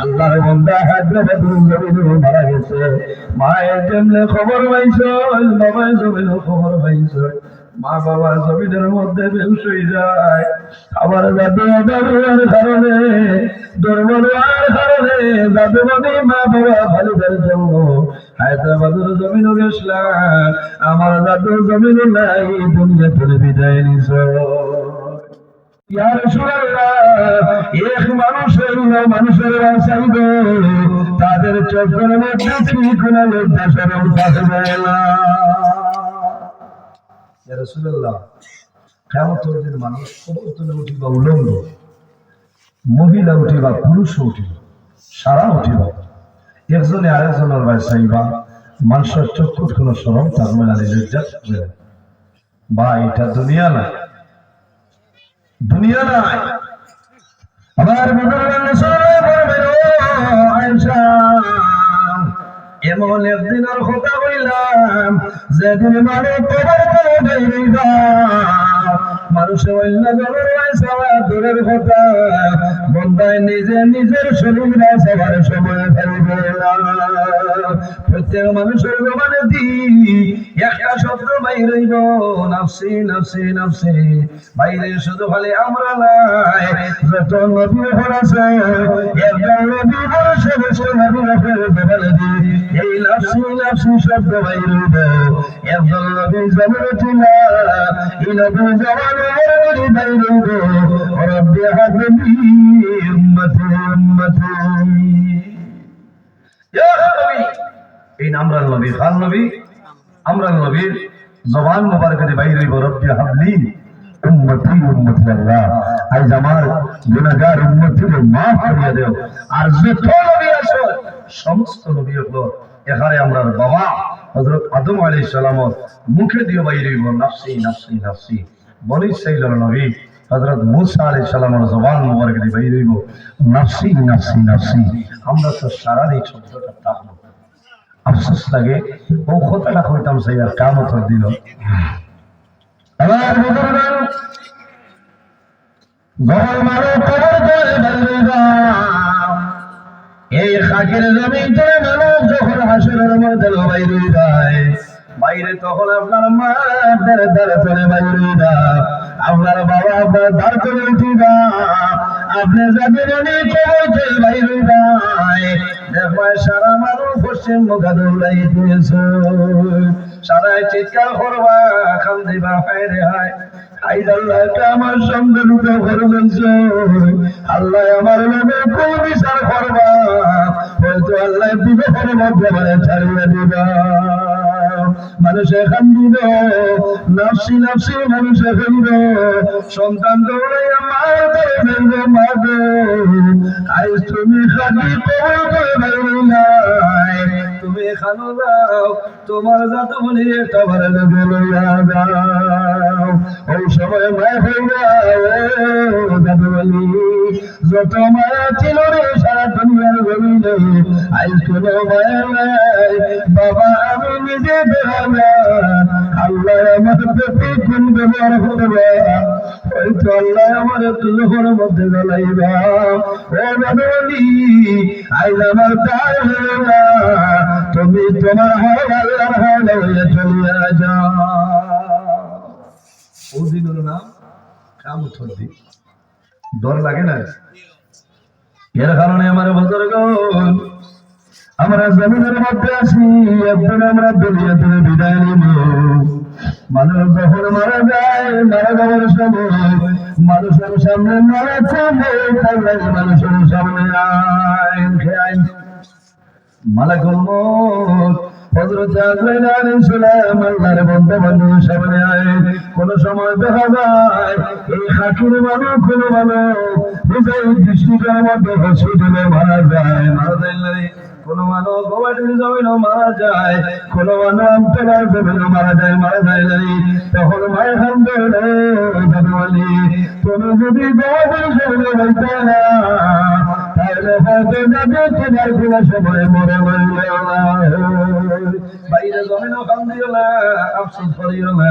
আল্লাহর বান্দা হায়দ্রাবাদের জমিনে মারা গেছে। মায়ের যেমনে খবর পাইছো, বাবার জমিনে খবর পাইছো। মা বাবা জমিনের মধ্যে বেহুশ হয়ে যায়। আবার দাদুর কারণে, দুর্বলার কারণে দাদুবাদী মা বাবা ভালোদের জন্য হায়দ্রাবাদের জমিনে গেছিলাম। আমার দাদুর জমিনে নাই, দুনিয়া থেকে বিদায় নিছ। ইয়া রাসূলুল্লাহ, এক মানুষের চাইব তাদের চোখের মধ্যে ঠিক কোনো লজ্জা শরম থাকবে না। ইয়া রাসূলুল্লাহ, কিয়ামতের দিন মানুষ কবর তুলে উঠিবা উলঙ্গ, মহিলা উঠিবা, পুরুষ উঠিবা, সারা উঠিবা, একজনে আরেকজনের ভাই চাইবা, মানুষের চক্ষুর কোনো শরম থাকবে না, লজ্জা থাকবে না। বা এটা দুনিয়া না, দুনিয়া নাই। আমার এমন একদিনের কথা বললাম যেদিন মানুষের অন্য দূরের কথা বন্ধায় নিজের শরীর সবার সময় ফেলবে না। প্রত্যেক মানুষের জবানে একটা শব্দ বাইরে হইব, নাফসি নাফসি নাফসি। বাইরে শুধু খালি আমরা নাই, যত নবী আছে একজন নবী বলেছে নবী বলে এই নাফসি নাফসি শব্দ বাইরে হইব। একজন নবী জবানে ছিল, এই নবী জবানে বাইরে হইব, রব্বি হাবলি উম্মতি উম্মতি। ইয়া নবী, এই নামরান নবী, খান নবী, আমরা নবীর জবান মুবারকের বাইরে হইব, রব্বি হাবলি উম্মতি উম্মতি। আল্লাহ আজ আমার গুনাহগার উম্মতিকে মাফ করিয়া দেও। আর যত নবী আছে সমস্ত নবী হলো এখানে আমরা বাবা হযরত আদম আলাইহিস সালামের মুখে দিয়ে বাইরে হইব, নাফসি নাফসি নাফসি। বনি ইসরাঈলের নবী হযরত মূসা আলাইহিস সালামের জবান মুবারকের বাইরে হইব, নাফসি নাফসি নাফসি। আমরা তো সারা এই শব্দটা থাকবো। আফসোস লাগে ও কথাটা কইতাম সেই আর কিয়ামতের দিন। আমার বুজুর্গান যখন মানুষ কবর করে বলবে, এই খাকের জমিন থেকে মানুষ যখন হাসরের মধ্যে বাইরে যায়, বাইরে তখন আপনার মা আপনার দ্বার করে বাইরে যায়, আপনার বাবা আপনার দ্বার করে উঠিবা, আপনি যাদের কবর করে বাইরে যায়, দেখবেন সারা মানুষ পশ্চিম মুখে দৌড়াই দিয়েছে। সারাই চিৎকার করবা, খান দিবা, হায় রে হায়, আল্লাহকে আমার সঙ্গে রূপে ঘরে বলছে, আল্লাহ আমার নামে কোন বিচার করবা, হয়তো আল্লাহ বিবেকের মধ্যে মানে ছাড়িয়ে দিবা। মানুষ এখান দিল নাফসি নাফসি, মানুষ এখান সন্তান দৌড়াই আমার ধরে ফেলবে, মা গো আজ তুমি খালি কবর করে বাইরে নাই, তুমি এখানো যাও, তোমার জাত বলি একটা ভালো লোকে লইয়া যাও। ওই সময় মায়া হইয়া জাত বলি যত মায়া ছিল রে সারা দুনিয়ার জমিনে, আজ কোনো মায়া নাই। বাবা আমি নিজে বেহানা, আল্লাহ আমার প্রতি কোন ব্যবহার করবে, হয়তো আল্লাহ আমার তুলোর মধ্যে জ্বালাইবা। ও বলি আজ আমার তাই হলো না, তুমি তোমার হয় আল্লাহর হাওলা হয়ে চলিয়া যাও। ওদিন হলো না কিয়ামতের দিন, ডর লাগে না? এর কারণে আমার বুজুর্গগণ আমরা জমিনের মধ্যে আছি, একদিন আমরা দুনিয়া থেকে বিদায় নিব। মানুষ যখন মারা যায়, মারা যাওয়ার সময় মানুষের সামনে মারা চলে, মানুষের সামনে আইন মালাকুল মউত হযরত আজরাইল আলাইহিস সালাম আল্লাহর বান্দা বান্দার সামনে আয়। কোন সময় দেখা যায় এই খাকির মানুষ কোন মানুষ নিজের দৃষ্টিকোণের মধ্যে হসপিটালে মারা যায়, কোন মানুষ গোবাটির জমিনও মারা যায়, কোন মানুষ আমতলার জমিনও মারা যায় নাই। তখন মায়ের খান বলি তুমি যদি গোবাটির জমিনে হইতে না, তাহলে হয়তো যাবে তোমার কোনো সময় মরে বাইরে জমিন ওখান দিও না, আফসোস করিও না।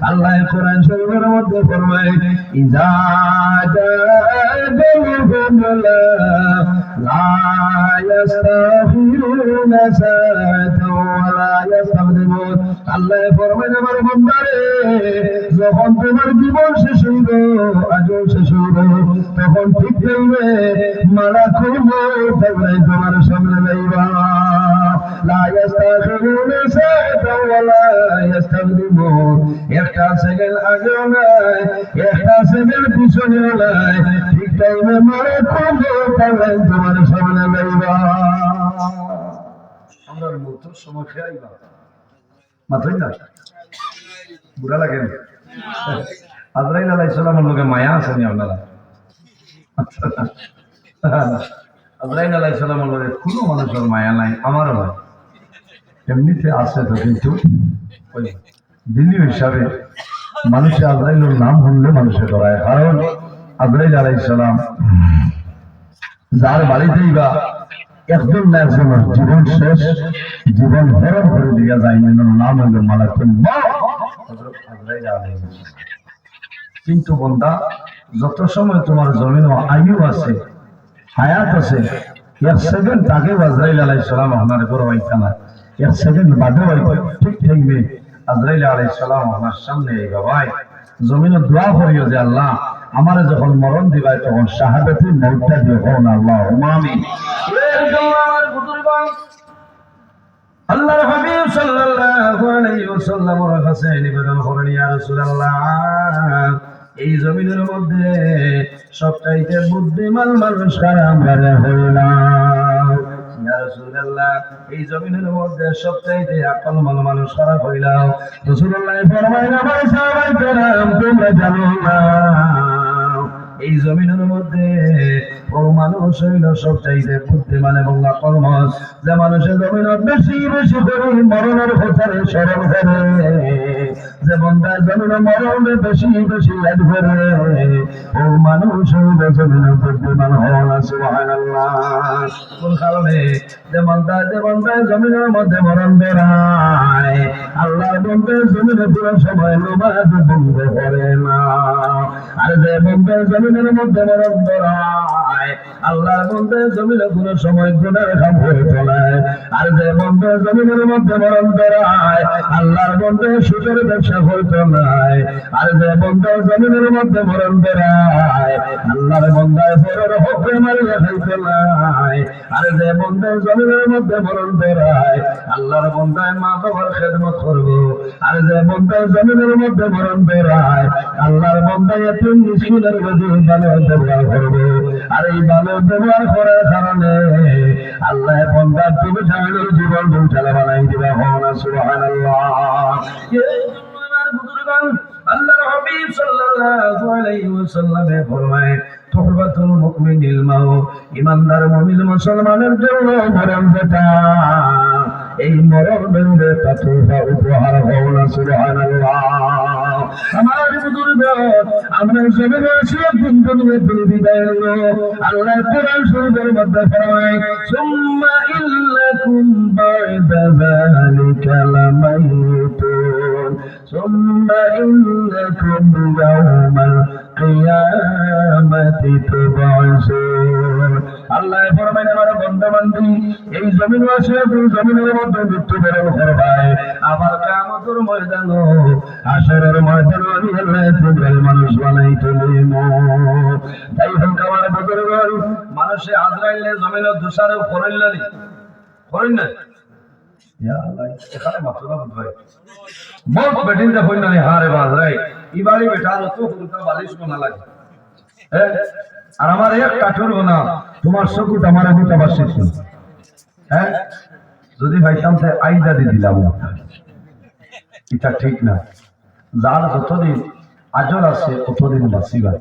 আল্লাহ কোরআন শরীফের মধ্যে ফরমায় ইজা জাআহুম লা ইয়াস্তাগফিরুনা সাআতাও ওয়া লা ইয়াস্তাগফিরুন। আল্লাহ ফরমায় আমার বান্দারে, যখন তোমার জীবন শেষ হইব, আজও শেষ হইব, তখন ঠিক হইবে মালাকুল মউত তোমার সামনে যাইবা। লা ইয়াস্তাগফিরুনা সাআতাও ওয়া লা ইয়াস্তাগফিরুন। একটা সেকেন্ড আগেও নাই, একটা সেকেন্ড পিছনেও নাই, ঠিক টাইমে মালাকুল মউত তোমার সামনে যাইবা। আমরা মৃত্যুর সময় খাইবা মাত্রই না বুড়া লাগে। আজরাইল আলাইহিস সালামের লগে মায়া আছে নি আপনারা? আজরাইল আলাইহিস সালামের লগে কোনো মানুষের মায়া নাই, আমারও নাই। এমনিতে আছে তো, কিন্তু ওই দিনী হিসাবে মানুষের আজরাইলের নাম শুনলে মানুষে ডরায়। কারণ আজরাইল আলাইহিস সালাম যার বাড়িতেই বা একজন না একজনের জীবন শেষ, জীবন হরণ করে দিয়া যায়, নাম হইল মালাকুল মউত। কিন্তু বন্দা, যত সময় তোমার জমিন আয়ু আছে, হায়াত আছে, এক সেকেন্ড আগে আজরাইল আলাইহিস সালাম আপনার ঘরে আইতা না, এক সেকেন্ড বাদে আইতা, ঠিক থাকবে আজরাইল আলাইহিস সালাম আপনার সামনে আইবা। ভাই জমিনে দোয়া করিও যে আল্লাহ আমারে যখন মরণ দিবাই তখন শাহাদাতের মউতটা দিও না, আল্লাহুম্মা আমিন। আমার বুজুর্গগণ, আল্লাহর হাবিব সাল্লাল্লাহু আলাইহি ওয়াসাল্লামের কাছে নিবেদন করেন, ইয়া রাসূলুল্লাহ, এই জমিনের মধ্যে সবচাইতে বুদ্ধিমান মানুষ কারা? আমরা হইলাম। ইয়া রাসূলুল্লাহ, এই জমিনের মধ্যে সবচাইতে আকলমান মানুষ কারা হইলাম? রাসূলুল্লাহ ফরমাইলেন, আমার সাহাবায়ে কেরাম, তোমরা জানো না এই জমিনের মধ্যে ও মানুষ হইল সবচাইতে বুদ্ধিমান এবং আকলমান, যে মানুষের জমিনের বেশি বেশি করে মরণের কথারে স্মরণ করে, যে বন্দা জমিনের মরণে বেশি বেশি ইয়াদ করে, ও মানুষ হইল জমিনের বুদ্ধিমান হন। সুবহানাল্লাহ। কোন কারণে? যে বন্দা জমিনের মধ্যে মরণ বেড়ায়, আল্লাহর বন্দা জমিনে পুরো সময় নামাজ বন্ধ করে না। আর যে বন্দা জমিনের মধ্যে মরণ বেড়ায়, আল্লাহর বন্দা জমিনে কোনো সময় গুনার কাম করে চলায়। আর যে বন্দা জমিনের মধ্যে মরণ বেড়ায়, আল্লাহর বন্দা সুদের ব্যবসা করতে নাই। আর যে বন্দা জমিনের মধ্যে মরণ বেড়ায়, আল্লাহর বন্দায় পরের হকরে মারিয়া খাইতে নাই। আর যে বন্দা জমিনের মধ্যে মরণ বেড়ায়, আল্লাহর বন্দায় মা বাবার খেদমত করবো। আর যে বন্দা জমিনের মধ্যে মরণ বেড়ায়, আল্লাহর বন্দায় এতিম মিসকিনের প্রতি ভালো ব্যবহার করবো। আর এই ভালো ব্যবহার করার কারণে আল্লাহ বন্দার তুমি স্বামীর জীবন দুইটালা বানাই দিবা। হওয়া সুবহানাল্লাহ। আল্লাহর হাবিব সাল্লাল্লাহু আলাইহি ওয়াসাল্লামে ফরমায়, তুহবাতুল মুমিনিল মাউত, ঈমানদার মুমিন মুসলমানের জন্য মরণ বেটা, এই মরণ বেঁধে তাতুফা উপহার হওয়া। সুবহানাল্লাহ। আমার বুজুর্গ, আমরা জমিনে আসিয়া কিন্তু বিদায় হলো। আল্লাহ কোরআন শরীফের মধ্যে ফরমায়, সুম্মা ইল্লাকুম বা'দা যালিকা লামাইতুন, সুম্মা ইল্লাকুম ইয়াওমাল কিয়ামাতি তুবআসুন। আল্লাহ ফরমায়, আমার বান্দা-বান্দী, এই জমিন আসিয়া জমিনের মধ্যে মৃত্যুবরণ করবায়, আবার কিয়ামতের ময়দানে, হাশরের ময়দানে আমি আল্লাহ তোমার মানুষ বানাই তুলিব। তাই হোক আমার বুজুর্গ, মানুষে আজরাইলে জমিনের দুসারে করিল্লানি করেন না। ইয়া আল্লাহ, এখানে মাত্রা বুঝাই বহুত বেটিন দে হইনা নি হারে বাজরাই ইবারি বেটার তো হুলকা বালিশ না লাগে। হ্যাঁ, আর আমার এক কাঠুর না, তোমার চকুট আমার গুটা বাসিস। হ্যাঁ, যদি ভাইতাম তাই আইদা দিয়ে দিলাম, এটা ঠিক না। যার যতদিন আজর আছে ততদিন বাঁচিবা,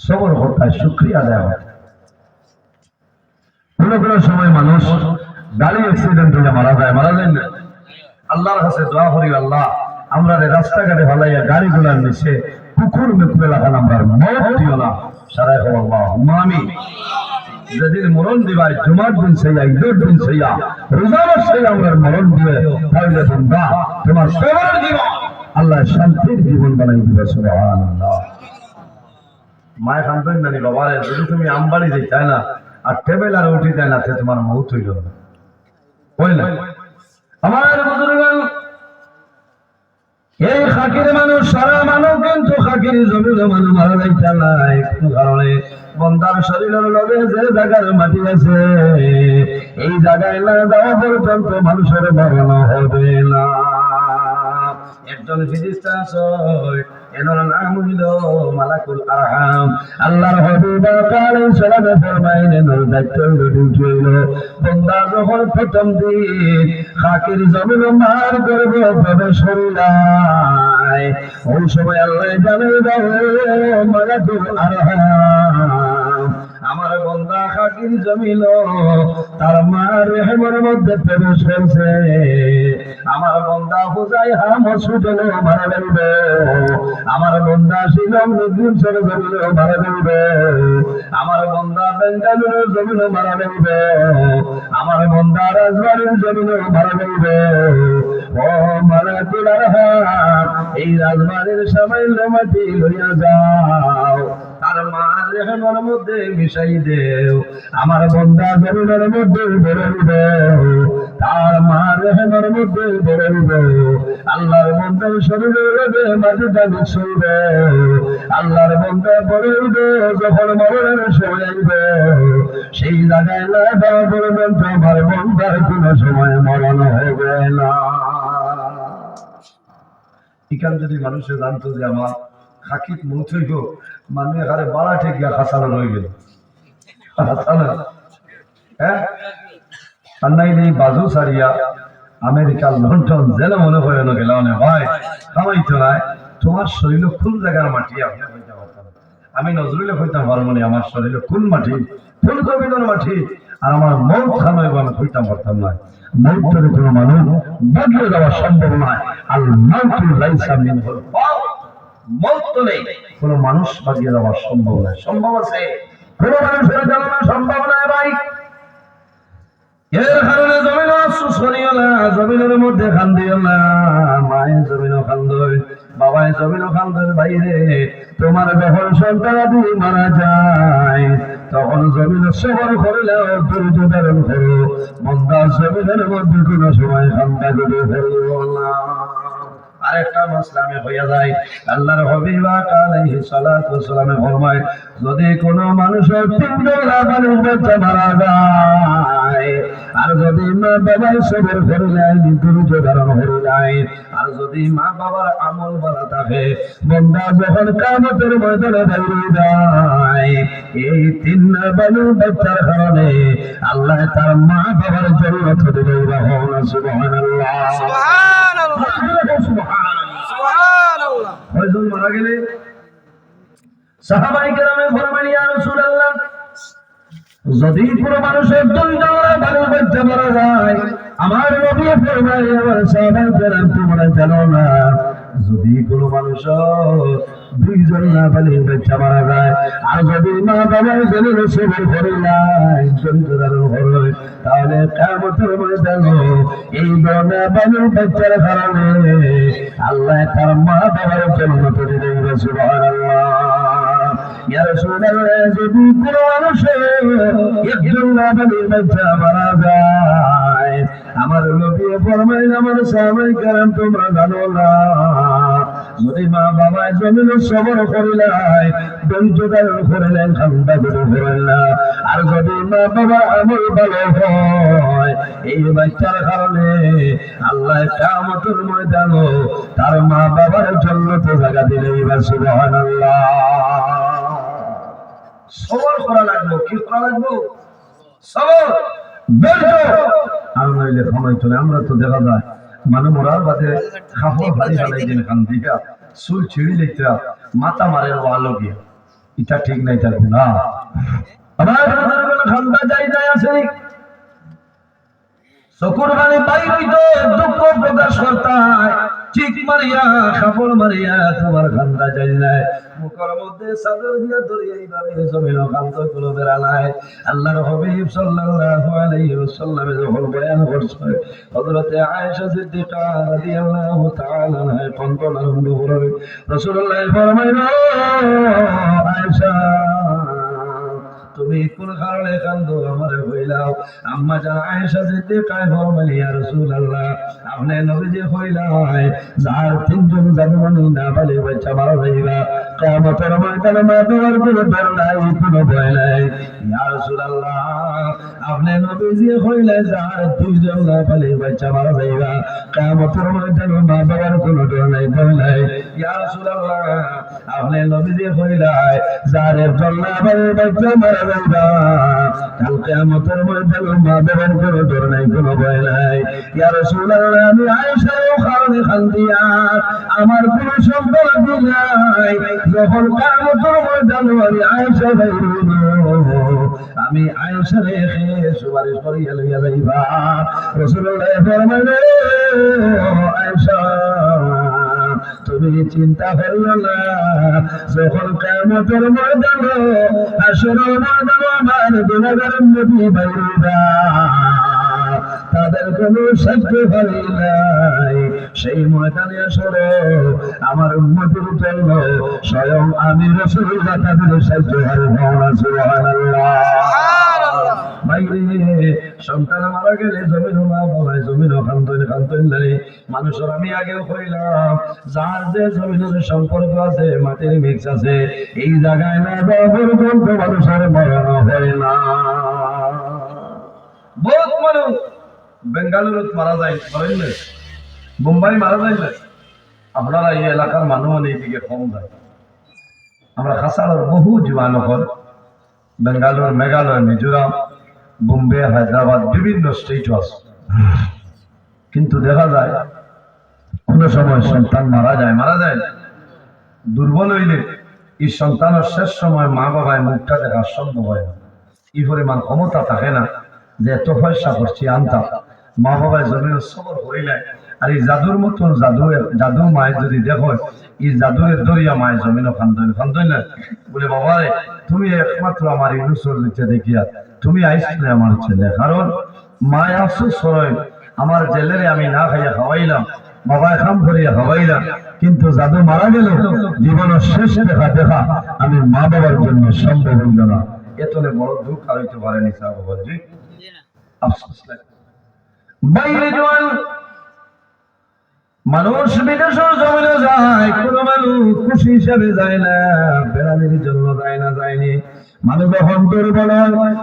সবর হতায় শুক্রিয়া দেওয়া হয়। কোনো কোনো সময় মানুষ গাড়ি অ্যাক্সিডেন্ট হয়ে মারা যায় না। আল্লাহর কাছে দোয়া করি, আল্লাহ আমরা রাস্তাঘাটে ভালাইয়া গাড়িগুলার নিচে কুকুর মেকুরে লাগান, আমরা মত দিও না। সারাই আল্লাহুম্মা আমিন। যেদিন মরণ দিবাই জুমার দিন সেইয়া ঈদের দিন সেইয়া রোজার সেই আমরা মরণ দিবে তাহলে বান্দা তোমার সবার জীবন আল্লাহ শান্তির জীবন বানাই দিবে সুবহানাল্লাহ। মায়ের কান্দন নানি বাবারে যদি তুমি আমবাড়ি যাই তাই না আর টেবিল আর উঠি তাই না তোমার মৌত হইল না আমার বুজুর্গগণ। এই খাকির মানুষ সারা মানুষ কিন্তু খাকির জমির মানুষ মারা যাইতে নাই কোনো কারণে বন্দার শরীরের লগে যে জায়গার মাটি আছে এই জায়গায় না যাওয়া পর্যন্ত মানুষের মরণ হবে না। একজন ফিরিস্তা আছে এনার নাম হইল মালাকুল আরহাম। আল্লাহর হাবিব আলাইহিস সালাম ফরমাইলেন এর দায়িত্ব হইল ডিউটি হইল বান্দা যখন প্রথম দিন খাকির জমিন মার করবে প্রবেশ করিলাই ওই সময় আল্লাহ জানাই দাও মালাকুল আরহাম আমার বান্দা খাকির জমিল তার মার রেহেমের মধ্যে প্রবেশ করছে। আমার বান্দা হুজাইহা মসজিদে মারা যাবে, আমার বান্দা শিলং নদীর ছেড়ে জমিল মারা যাবে, আমার বান্দা বেঙ্গালুরুর জমিল মারা যাবে, আমার বান্দা রাজবাড়ির জমিল মারা যাবে। ও মালাকুল আরহাম এই রাজবাড়ির সামান্য মাটি লইয়া যাও তার মার রেহেমের মধ্যে মিশাই দেও। আমার বান্দা জমিনের মধ্যে বেড়ে দেও তার মার রেহেমের মধ্যে বেড়ে দেও। আল্লাহর বান্দার শরীরের মধ্যে মাটিটা মিশাই দেও। আল্লাহর বান্দা বেড়ে দেও যখন মরণের সময় আইবে সেই জায়গায় না যাওয়া পর্যন্ত আমার বান্দার কোনো সময় মরণ হবে না। এখান যদি মানুষে জানতো যে আমার খাকিত মৌত হইব মানে এখানে বাড়াটে গিয়া খাসানো রয়ে গেল হ্যাঁ আর নাই নেই বাজু সারিয়া আমেরিকা লন্ডন যেন মনে করে না গেল ভাই খামাইতো নাই তোমার শরীর কোন জায়গার মাটি আমি নজরুলে হইতাম পারবো না আমার শরীরে কোন মাটি কোন কবিতার মাটি আর আমার মৌত খামাইব আমি হইতাম পারতাম না। মৌতের কোনো মানুষ বদলে দেওয়া সম্ভব নয়। আর মাউতুল লাইসা মিনহুল ফাও মৌত তো নেই কোনো মানুষ বাগিয়ে দেওয়া সম্ভব নয়। সম্ভব আছে কোনো মানুষের জানা সম্ভব নয় ভাই। এর কারণে জমিন আফসোস করিও না, জমিনের মধ্যে খান্দিও না। মায়ের জমিনও খান্দই বাবায় জমিনও খান্দই বাইরে তোমার যখন সন্তানাদি মারা যায় তখন জমিন সবর করিলেও ধৈর্য ধারণ করো বান্দা জমিনের মধ্যে কোনো সময় খান্দা করে ফেলিও না। আরেকটা মাসলামে হইয়া যায় আল্লাহর হাবিব আলাইহিস সালাতু ওয়াস সালামে ফরমায় যদি কোনো মানুষের তিনজন মানুষ বাচ্চা মারা যায় আর যদি মা বাবার সবর করিলেন ধৈর্য ধারণ করিলেন আর যদি মা বাবার আমল ভালো থাকে বান্দা যখন কিয়ামতের ময়দানে দাঁড়িয়ে যায় এই তিন বালু বাচ্চার কারণে আল্লাহ তার মা বাবার জান্নাত দিবে। সুবহানাল্লাহ সুবহানাল্লাহ সুবহানাল্লাহ। হযরত মারা গেলে সাহাবায়ে কেরামে ফরমালেন ইয়া রাসূলুল্লাহ যদি পুরো মানুষের দুইজন ভালো বাচ্চা মারা যায় আমার নবী ফরমায় আমার সাহাবায়ে কেরাম তোমরা জানো না যদি কোনো মানুষ দুইজন না ভালো বাচ্চা মারা যায় আর যদি মা বাবার জন্য সবর করে নাই চরিত্র ধারণ করে তাহলে কিয়ামতের ময়দানে এই দোনা ভালো বাচ্চার কারণে আল্লাহ তার মা বাবার জান্নাত দিবেন। সুবহানাল্লাহ। ইয়া রাসূলুল্লাহ যদি কোনো মানুষের একজন না ভালো বাচ্চা মারা যায় আমার নবী ফরমায় আমার সাহাবায়ে কেরাম তোমরা জানো না যদি মা বাবা জমিন সবর করিলাই ধৈর্য ধারণ করিলেন খান্দা করে ফেলেন আর যদি মা বাবা আমল ভালো হয় এই বাচ্চার কারণে আল্লাহ কিয়ামতের ময়দানে তার মা বাবার জান্নাতে জায়গা দিবেন। সুবহানাল্লাহ। সবর করা লাগবে। কি করা লাগবে? সবর আর নইলে সময় চলে। আমরা তো দেখা যায় মানে মরার বাদে কাপড় ভারী ফেলাই দিন খান দিয়া চুল ছিঁড়ি দিতা মাথা মারে আলো গিয়া এটা ঠিক নাই থাকবে না। আমার ঠান্ডা যাই আছে চকুর পানি পাই হইতো দুঃখ প্রকাশ করতে চিক মারিয়া কাপড় মারিয়া তোমার খান্দা যাই নাই মুখের মধ্যে চাদর দিয়া ধরিয়া এইভাবে জমিন কান্ত গুলো বেড়ালায় আল্লাহর হাবিব সাল্লাল্লাহু আলাইহি ওয়াসাল্লাম যখন বয়ান করছে হযরতে আয়েশা সিদ্দিকা রাদিয়াল্লাহু তাআলা আনহা কন্দন আরম্ভ করে রাসূলুল্লাহ ফরমাইলেন আয়েশা তুমি কোন কারণে কান্দো আমার হইলাও আম্মা জান আয়েশা সিদ্দিকা ফরমাইলেন ইয়া রাসূলুল্লাহ আপনি নবীজি হইলাই যার তিনজন জানমানি না বলে বাচ্চা মারা যাইবা কিয়ামতের ময়দানে মারবার কোনো ডর নাই কোনো ভয় নাই ইয়া রাসূলুল্লাহ আপনি নবীজি হইলাই যার দুইজন না বলে বাচ্চা মারা যাইবা কিয়ামতের ময়দানে মারবার কোনো ডর নাই ভয় নাই ইয়া রাসূলুল্লাহ আপনি নবীজি হইলাই যার একজন না বলে বাচ্চা মারা যাইবা কাল কিয়ামতের ময়দানে মারবার কোনো ডর নাই কোনো ভয় নাই ইয়া রাসূলুল্লাহ আমি আয়েশা কারণে খান্দিয়া আমার কোন সম্পদ নাই যখন কিয়ামতের ময়দানে আমি আয়েশা বাইরুন আমি আয়েশা রেখে সুপারিশ করিয়া লইয়া যাইবা রাসূলুল্লাহ ফরমাইলেন আয়েশা তুমি চিন্তা করিও না যখন কিয়ামতের ময়দানে হাসরের ময়দানে আমার গুনাহগার নবী বাইরুবা তাদের কোনো সাহায্য হয় নাই সেই ময়দানে আসলে আমার উম্মতের জন্য স্বয়ং আমি রাসূলুল্লাহ তাদের সাহায্য হয় সুবহানাল্লাহ বাইরে সন্তান মারা গেলে জমিন মা বাবায় জমিন খান্তই নাই মানুষের আমি আগেও কইলাম যার যে জমিনের সম্পর্ক আছে মাটির মিক্স আছে এই জায়গায় না বাবুর পর্যন্ত মানুষের মরণ হয় না বহুত মানুষ বেঙ্গালুরুত মারা যায় ধরেন মুম্বাই মারা যায় না আপনারা এই এলাকার মানুষ এইদিকে কম যায় আমরা খাসাড়ার বহু জীবাণুকর বেঙ্গালুর মেঘালয় মিজোরাম বোম্বে হায়দ্রাবাদ বিভিন্ন স্টেটও আছে কিন্তু দেখা যায় কোন সময় সন্তান মারা যায় দুর্বল হইলে এই সন্তানের শেষ সময় মা বাবায় মুখটা দেখা সম্ভব হয় না এই পরিমাণ ক্ষমতা থাকে না যে এত পয়সা করছি আনতাম মা বাবায় জমির সবর হইলে আর এই জাদুর মতন জাদু মায়ের যদি দেখো এই জাদুরের দরিয়া মায়ের জমিনও খান্তই না বলে বাবারে তুমি একমাত্র আমার ইউনুসর দিতে দেখিয়া তুমি আইসলে আমার ছেলে কারণ মায় আফসোস সরয় আমার জেলেরে আমি না খাইয়া খাওয়াইলাম বাবা খাম করিয়া খাওয়াইলাম কিন্তু জাদু মারা গেল জীবনের শেষ দেখা আমি মা বাবার জন্য সম্ভব হইল না এতলে বড় দুঃখ হইতে পারেনি সাহাবাজি আফসোস লাগে বাইরে জোয়ান মানুষ বিদেশের জমিনে যায় কোন মানুষ খুশি হিসাবে যায় না বেড়ানির জন্য যায়নি মানুষ যখন দুর্বল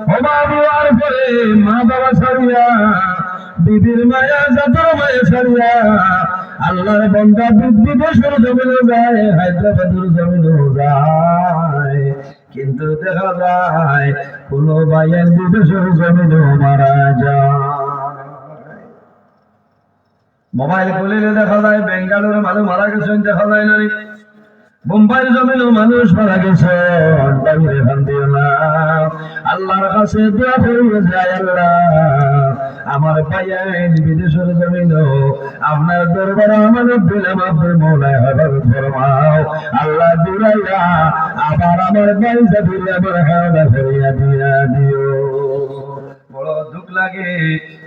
হওয়ার পরে মা বাবা ছাড়িয়া বিবির মায়া জাদুর মায়া ছাড়িয়া আল্লাহর বান্দা বিদেশের জমিনে যায় হায়দ্রাবাদের জমিনে যায় কিন্তু দেখা যায় কোন ভাইয়ের বিদেশের জমিনে মারা যায় মোবাইল খুলিলে দেখা যায় বেঙ্গালুরু মানুষ মারা গেছেন দেখা যায় না মুম্বাইয়ের জমিনেও মানুষ মারা গেছেন আল্লাহর কাছে দোয়া করিয়া যায় আল্লাহ আমার ভাইয়াইন বিদেশের জমিনেও আপনার দরবারে আমানত দিলাম আপনার মৌলায় হবার ফরমাও আল্লাহ দুরাইয়া আবার আমার ভাই জাতিরে আমার হাওলা করিয়া দিয়া দিও বড় দুঃখ লাগে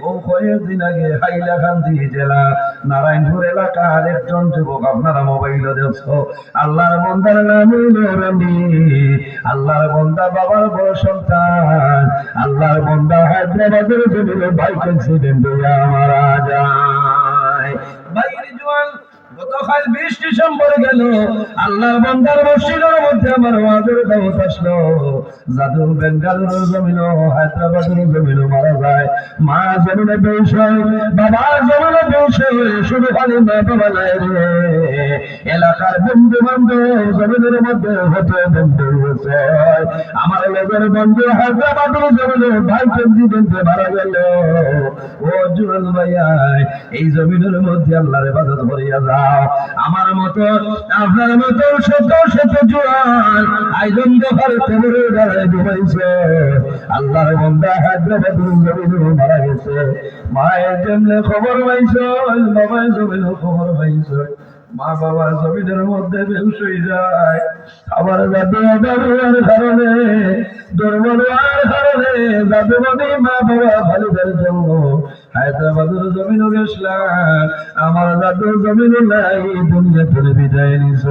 ও কয়েকদিন আগে হাইলাকান্দি জেলা নারায়ণপুর এলাকার একজন যুবক আপনারা মোবাইলে দেখছো আল্লাহর বন্দার নাম আল্লাহর বন্দা বাবার বড় সন্তান আল্লাহর বন্দা হায়দ্রাবাদের জমিনে বাইক অ্যাক্সিডেন্ট হইয়া মারা যায় বাইরে জোয়ান গতকাল 20 ডিসেম্বর গেল আল্লাহর বান্দার মসজিদের মধ্যে আমার ওয়াজের দাওয়াত আসলো জাদু বেঙ্গালুরুর জমিন হায়দ্রাবাদের জমিন মারা যায় মা জমিনে বেশ বাবা জমিনে বেশ শুধু খালি মা বাবা নাই রে এলাকার বন্ধু বান্ধব জমিনের মধ্যে হতে বন্ধু হয়েছে আমার লোকের বন্ধু হায়দ্রাবাদের জমিনে ভাই প্রেসিডেন্টে মারা গেল ও জুয়েল ভাইয়া এই জমিনের মধ্যে আল্লাহর ইবাদত করিয়া যায় আমার মতো আপনার মতো শত জোয়ান আইজন দফার কবরে দাঁড়ায় ডুবাইছে আল্লাহর বান্দা হায়দ্রাবাদের জমিনে মারা গেছে মায়ের জন্য খবর পাইছ, বাবার জমিনের খবর পাইছ। মা বাবা জমিনের মধ্যে বেউস হয়ে যায়। আবার দাদু দাদুর কারণে, দুর্বল হওয়ার কারণে দাদু দাদি মা বাবা ভালোদের জন্য হায়দ্রাবাদের জমিনও গেছিলাম। আমার দাদু জমিন নাই, দুনিয়া থেকে বিদায় নিছ।